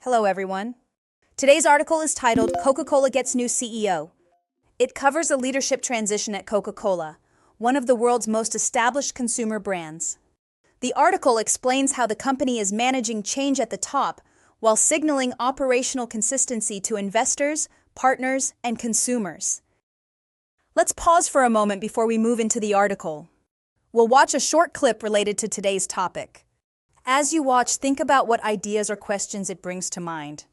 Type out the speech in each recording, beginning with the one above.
Hello, everyone. Today's article is titled Coca-Cola Gets New CEO. It covers a leadership transition at Coca-Cola, one of the world's most established consumer brands. The article explains how the company is managing change at the top while signaling operational consistency to investors, partners, and consumers. Let's pause for a moment before we move into the article. We'll watch a short clip related to today's topic. As you watch, think about what ideas or questions it brings to mind.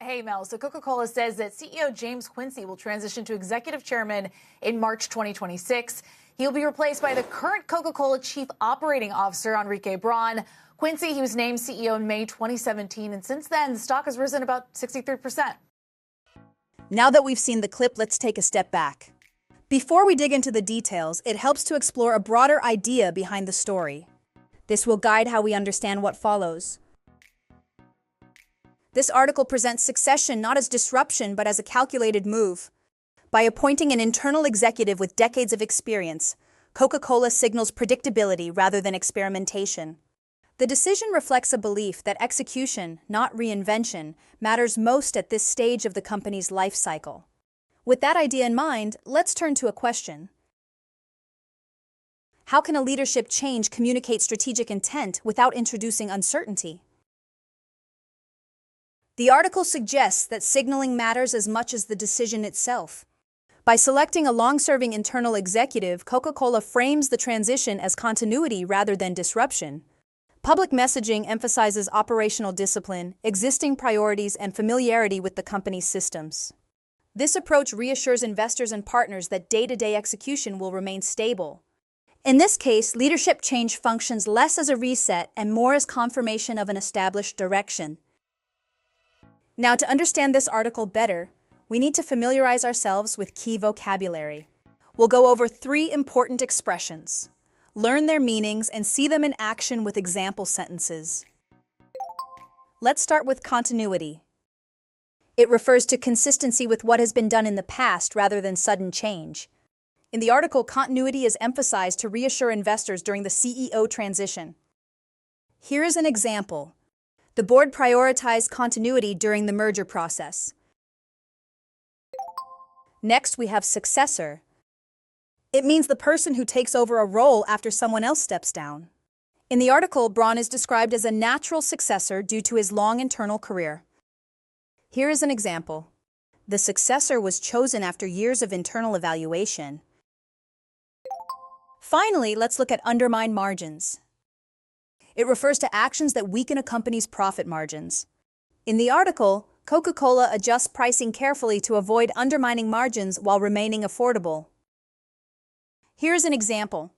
Hey, Mel. So Coca-Cola says that CEO James Quincy will transition to executive chairman in March 2026. He'll be replaced by the current Coca-Cola chief operating officer, Enrique Braun. Quincy, he was named CEO in May 2017, and since then, the stock has risen about 63%. Now that we've seen the clip, let's take a step back. Before we dig into the details, it helps to explore a broader idea behind the story. This will guide how we understand what follows. This article presents succession not as disruption, but as a calculated move. By appointing an internal executive with decades of experience, Coca-Cola signals predictability rather than experimentation. The decision reflects a belief that execution, not reinvention, matters most at this stage of the company's life cycle. With that idea in mind, let's turn to a question. How can a leadership change communicate strategic intent without introducing uncertainty? The article suggests that signaling matters as much as the decision itself. By selecting a long-serving internal executive, Coca-Cola frames the transition as continuity rather than disruption. Public messaging emphasizes operational discipline, existing priorities, and familiarity with the company's systems. This approach reassures investors and partners that day-to-day execution will remain stable. In this case, leadership change functions less as a reset and more as confirmation of an established direction. Now, to understand this article better, we need to familiarize ourselves with key vocabulary. We'll go over 3 important expressions, learn their meanings, and see them in action with example sentences. Let's start with continuity. It refers to consistency with what has been done in the past rather than sudden change. In the article, continuity is emphasized to reassure investors during the CEO transition. Here is an example. The board prioritized continuity during the merger process. Next, we have successor. It means the person who takes over a role after someone else steps down. In the article, Braun is described as a natural successor due to his long internal career. Here is an example. The successor was chosen after years of internal evaluation. Finally, let's look at undermine margins. It refers to actions that weaken a company's profit margins. In the article, Coca-Cola adjusts pricing carefully to avoid undermining margins while remaining affordable. Here's an example.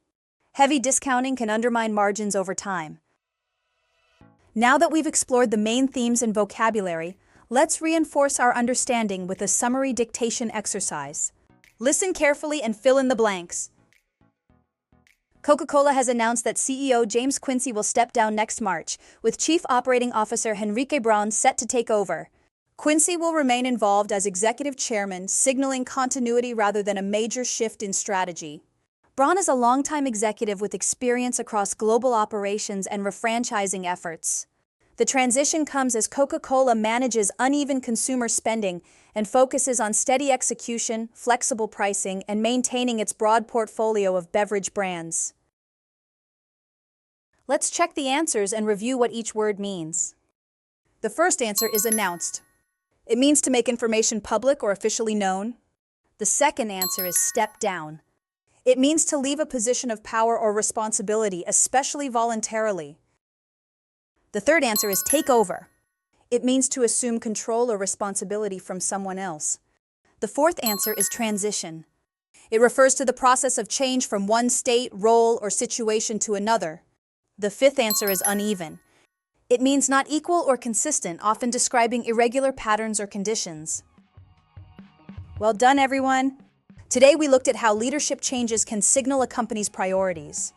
Heavy discounting can undermine margins over time. Now that we've explored the main themes and vocabulary, let's reinforce our understanding with a summary dictation exercise. Listen carefully and fill in the blanks. Coca-Cola has announced that CEO James Quincy will step down next March, with Chief Operating Officer Enrique Braun set to take over. Quincy will remain involved as executive chairman, signaling continuity rather than a major shift in strategy. Braun is a longtime executive with experience across global operations and refranchising efforts. The transition comes as Coca-Cola manages uneven consumer spending and focuses on steady execution, flexible pricing, and maintaining its broad portfolio of beverage brands. Let's check the answers and review what each word means. The first answer is announced. It means to make information public or officially known. The second answer is step down. It means to leave a position of power or responsibility, especially voluntarily. The third answer is take over. It means to assume control or responsibility from someone else. The fourth answer is transition. It refers to the process of change from one state, role, or situation to another. The fifth answer is uneven. It means not equal or consistent, often describing irregular patterns or conditions. Well done, everyone. Today we looked at how leadership changes can signal a company's priorities.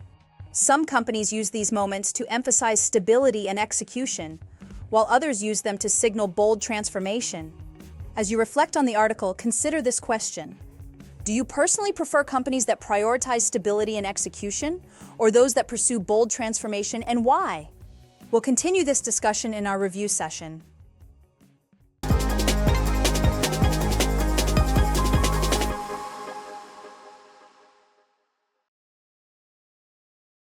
Some companies use these moments to emphasize stability and execution, while others use them to signal bold transformation. As you reflect on the article, consider this question. Do you personally prefer companies that prioritize stability and execution, or those that pursue bold transformation, and why? We'll continue this discussion in our review session.